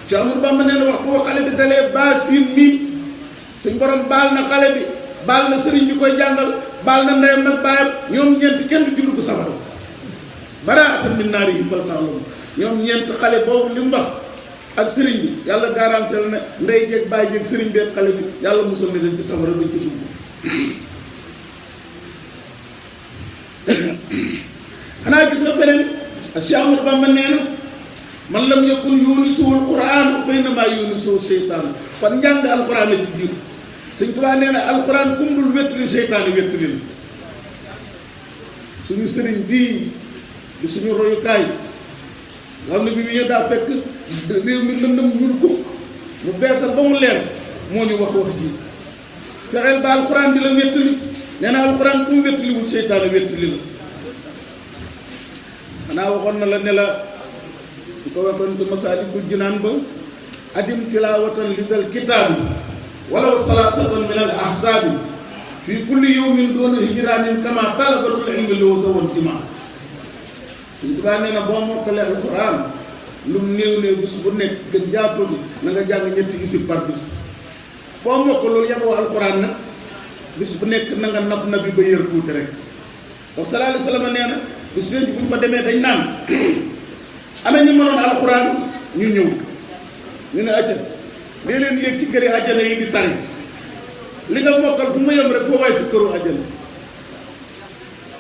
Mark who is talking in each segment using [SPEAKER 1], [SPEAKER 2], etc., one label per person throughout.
[SPEAKER 1] Cheikh Amadou Bamba nee na waxtu woo xale bi dalee baa siin miim suñ borom baal na xale bi baal na sëriñ bi koy jàngal baal na ndeyam nag baayam ñoom ñeent kenn du jullu ko safara baraatan min naari yi fal ta'lamu ñoom ñeent xale boobu li mu wax ak sëriñ bi yàlla garantel na ndey jeeg baay jeeg sëriñ bi ak xale bi yàlla musal na leen ci safara duñ ci dugg xanaa gis nga feneen Cheikh Ahmadou Bamba nee na man lam yakun yuunisuwul Qur'aan fa innamaa yuunisuhu seytaan kon njàng alxuraan la ci jiitu Sëñ Tuubaa nee na alxuraan kumbul wettali seytaane wettali la suñu sëriñ bii di suñu royukaay nga xam ne bi ñu daa fekk réew mi lëndëm ñuul ko mu beesal ba mu leer moo ñu wax ji fexeel ba alxuraan di la wettali nee na alxuraan ku mu wettaliwul seytaane wettali la xanaa waxoon na la ne la ñu ko waxoon ci Masaalikul Jinaan ba adim tilaawatan lisal kitaabi walaw salaasatan min al ahzaabi fii kulli yawmin doona hijraanin kama talabatul ilmi loo sa woon ci ma Sëñ Tuubaa nee na boo mokkalee alxuraan lu mu néew néew bis bu nekk gën jàpp bi na nga jàng ñetti isib par bis boo mokk loolu yaboo alxuraan nag bis bu nekk na nga nab nabi ba yër tuuti rek wax sallallahu alayhi wa sallam nee na bis leen bu ñu fa demee dañ naan ana ñu mënoon alxuraan ñu ñëw ñu ne acca dee leen yéeg ci këri àjjana yi di tari li nga mokkal fu mu yem rek foo waay si këru àjjana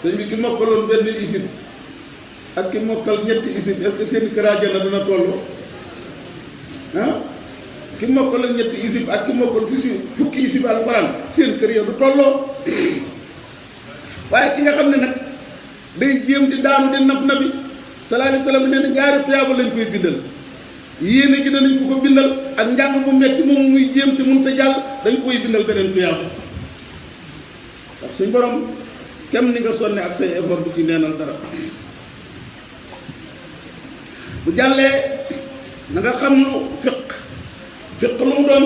[SPEAKER 1] sëñ bi ki mokkaloon benn isib ak ki mokkal ñetti isib est-ce que seen kër àjjana dina tolloo ah ki mokkal ñetti isib ak ki mokkal fukki isib alxuraan seen kër ya du tolloo waaye ki nga xam ne nag day jéem di daanu di nab nabi sallallahu alayhi wa sallam nee na ñaari tuyaaba lañ koy bindal yéene gi danañ ko ko bindal ak njàng mu metti moom muy jéem te mënut a jàll dañ koy bindal beneen tuyaaba ndax suñ borom kem ni nga sonne ak say effort bu ci neenal dara bu jàllee na nga xam lu fiq lu mu doon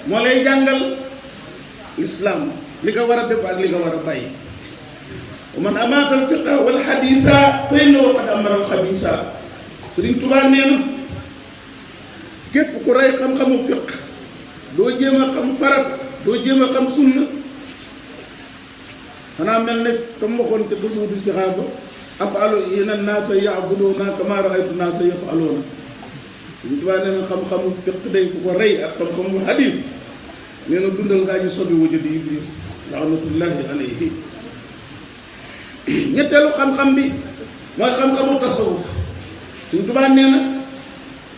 [SPEAKER 1] moo lay jàngal lislaam li nga war a def ak li nga war a bàyyi wa man amaatal fiqa wal xadiisa fa innahu qad amara al xabiisa Sëriñ Tuubaa nee na képp ku rey xam-xamu fiq doo jéem a xam farat doo jéem a xam sunna xanaa mel ne comme waxoon ca tasuudu sixaaba af'alu inna naasa ya'buduuna kamaa ra'aytu naasa yaf'aluuna Sëriñ Tuubaa nee na xam-xamu fiq day ku ko rey ak xam-xamu xadiis nee na dundal ngaa ji sobi wujudi iblis laanatullaahi alayhi ñetteelu xam-xam bi mooy xam-xamu tasawuf Sëñ Tuubaa nee na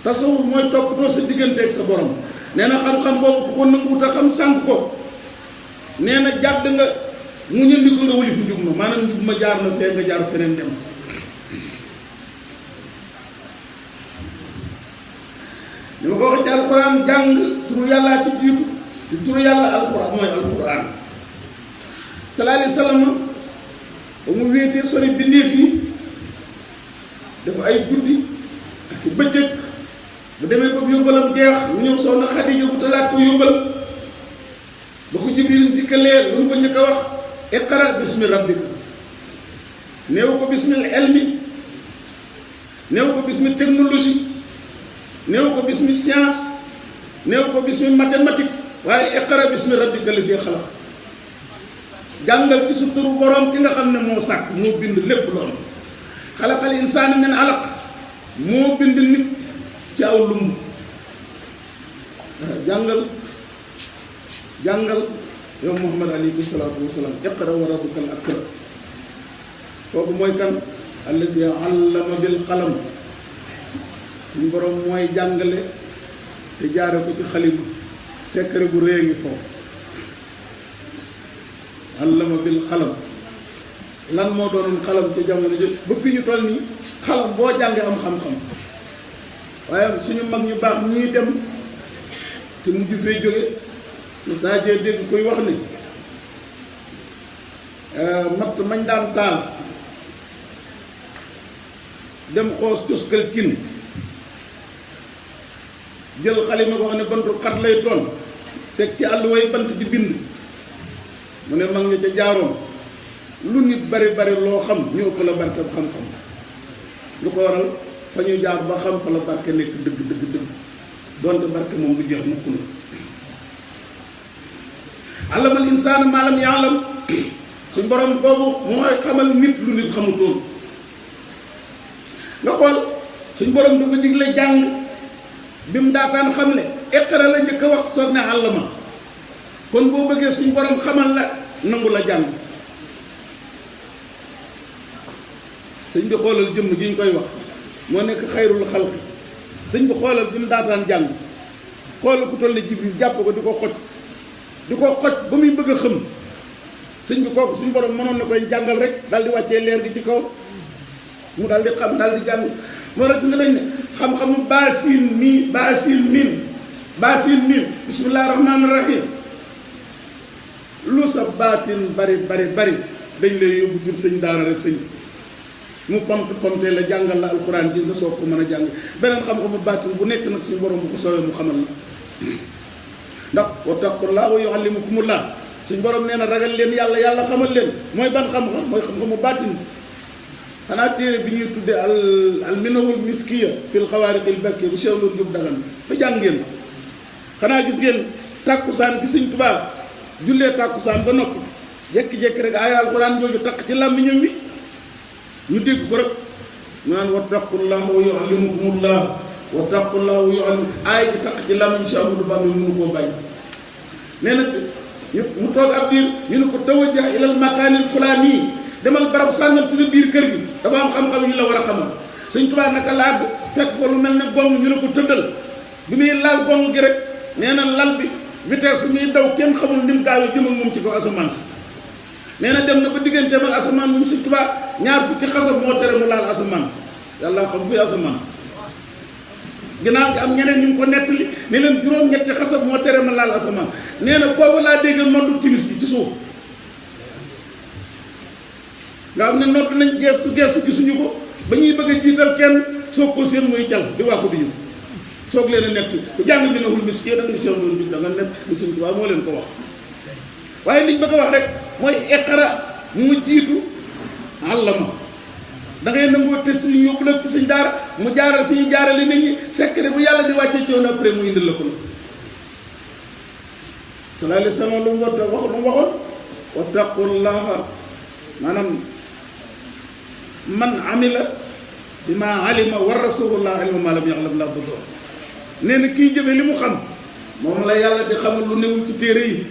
[SPEAKER 1] tasawuf mooy toppatoo sa diggante ak sa borom nee na xam-xam boobu ku ko nanguwut a xam sànq ko nee na jàdd nga mu ñëndiku nga wuli fi njub ma maanaam njub ma jaar na fee nga jaar feneen dem li ma ko wax ci alxuraan jàng turu yàllaa ci jiitu te turu yàlla alxuraan mooy alxuraan sallallahu alayhi wa sallam ba mu wéetee sori bindeef yi dafa ay guddi ak bëccëg bu demee ba yóbbalam jeex mu ñëw soxna Xadija bu talaat ko yóbbal ba ko Jibril dikkalee lu mu ko njëkk a wax iqra bismi rabbika néew ko bismil ilmi néew ko bismi technologie néew ko bismi science néew ko bismi mathématique waaye iqra bismi rabbika lazi xalaq jàngal ci sa turu borom ki nga xam ne moo sàkk moo bind lépp loolu xalaqal insaana min alaq moo bind nit ci aw lumb jàngal yow Muhammad alayhi salaatu wa salaam iqra wa rabbukal akram kooku mooy kan allazi allama bil qalam suñu borom mooy jàngale te jaare ko ci xalima secret bu rëy ngi foofu allama bil xalam lan moo doonoon xalam ci jamono ji ba fi ñu toll nii xalam boo jàngee am xam-xam waaye suñu mag ñu baax ñuy dem te mujj fee jóge mos naa jee dégg koy wax ni matt mañ daan taal dem xoos toskal cin jël xalima ko xam ne bantu xat lay doon teg ci àll way bant di bind mu ne mag nga ca jaaroon lu nit bari bari loo xam ñu ëpp la barke xam-xam lu ko waral fa ñu jaar ba xam fa la barke nekk dëgg doonte barke moom du jeex mukk na allamal insaana maa lam ya'lam suñ borom boobu mooy xamal nit lu nit xamutoon nga xool suñ borom dafa digle jàng bi mu daataan xam ne iqra la njëkk a wax soog ne allama kon boo bëggee suñ borom xamal la nangu la jàng sëñ bi xoolal jëmm ji ñu koy wax moo nekk xayrul xalqi sëñ bi xoolal bi mu daataan jàng xoolal ku toll ne Jibril jàpp ko di ko xoj ba muy bëgg a xëm sëñ bi kooku suñu borom mënoon na koy jàngal rek daal di wàccee leer gi ci kaw mu daal di xam daal di jàng moo rek si nga dañ ne xam-xamu baasin miin bismillaahi rahmaani rahiim lu sa baatin bari dañ lay yóbbu ci sëñ daara rek sëñ mu pomte la jàngal la alxuraan ji nga soog ko mën a jàng beneen xam-xamu baatin bu nekk nag suñu borom bu ko soobee mu xamal la ndax wattaqullaaha wa yuallimukumullaah suñ borom nee na ragal leen yàlla xamal leen mooy ban xam-xam mooy xam-xamu baatin xanaa téere bi ñuy tuddee al minahul miskiya fil xawaariqil bakki bu Cheikh Lour Diop Dagana ba jàng ngeen xanaa gis ngeen tàkkusaan gi Sëñ Tuubaa jullee tàkkusaan ba noppi jékki-jékki rek aaya alxuraan jooju takk ci làmmiñam wi ñu dégg ko rek ñu naan wattaqullaaha wa yuallimukumullaah wattaqullaaha wa yuallimukum aaya ji takk ci làmmiñ Cheikh Ahmadou Bamba mënu koo bàyyi nee na mu toog ab diir ñu ne ko tawajjah ilal makaanil fulaani demal barab sàngam ci sa biir kër gi dafa am xam-xam yu la war a xamal Sëñ Tuubaa naka laag fekk fa lu mel ne gong ñu ne ko tëddal bi muy laal gong gi rek nee na lal bi vitesse bi muy daw kenn xamul ni mu gaawee jëm ak moom ci kaw asamaan si nee na dem na ba digganteem ak asamaan moom Sëñ Tuubaa ñaar fukki xasab moo tere mu laal asamaan yàlla xam fuy asamaan ginnaaw gi am ñeneen ñu ngi ko nettali ne leen juróom-ñetti xasab moo tere ma laal asamaan nee na foofu laa dégg noddu timis gi ci suuf nga xam ne nodd nañ geestu gisuñu ko ba ñuy bëgg a jiital kenn soog ko seen muy cal di wàkku di ñu soog leen a nett ku jàng bi newul miski da nga ni Cheikh Lour bi da nga nett ni Sëñ Tuubaa moo leen ko wax waaye liñ bëgg a wax rek mooy iqra mu jiitu allama da ngay nangoo test yi yóbbu la ci sëñ daara mu jaaral fi ñu jaarale nit ñi secret bu yàlla di wàccee ci woon après mu indil la ko la sallallahu alayhi wa sallam lu mu waxoon wattaqullaha maanaam man amila bima alima wa rasulullah ilma ma lam yaxlam la bëgg nee na kii jëfe li mu xam moom la yàlla di xamal lu newul ci téere yi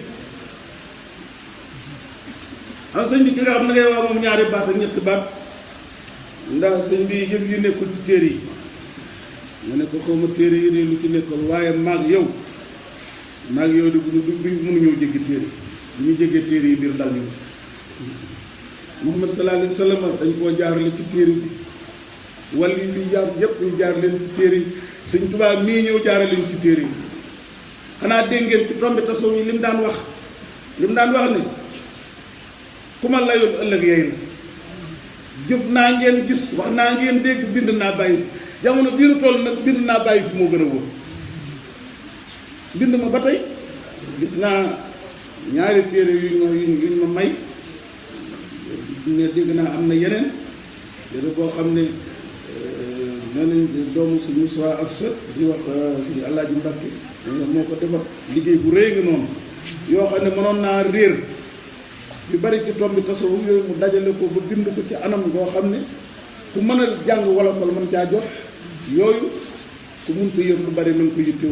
[SPEAKER 1] xam sëñ bi ki nga xam ne ngay wax moom ñaari baat ak ñetti baat ndax sëñ bi yëf yu nekkul ci téere yi nga ne ko xawma téere yi de lu ci nekkul waaye maag yow de bu mënuñoo jéggi téere bu ñu jéggee téere yi biir dal ñu Muhammad sallallahu alayhi wa sallam dañ koo jaarale ci téere bi wala yi fi jaar yëpp ñu jaar leen ci téere yi Sëñ Tuubaa mii ñëw jaarale leen ci téere yi xanaa dégg ngeen ci tombe tasaw yi li mu daan wax ne ku ma layoon ëllëg yey la jëf naa ngeen gis wax naa ngeen dégg bind naa bàyyi jamono bii nu toll nag bind naa bàyyi fi moo gën a wóor bind ma ba tey gis naa ñaari téere yuñ ma may ne dégg naa am na yeneen téere boo xam ne nee nañ doomu si Moussa ab sët di wax si Alaaji Mbàkke moo ko defar liggéey bu rëy nga noonu yoo xam ne mënoon naa réer yu bari ci tombi tasawuf yooyu mu dajale ko ba bind ko ci anam goo xam ne ku mën a jàng wolofal mën caa jot yooyu ku mënta yër lu bari mën ko yitte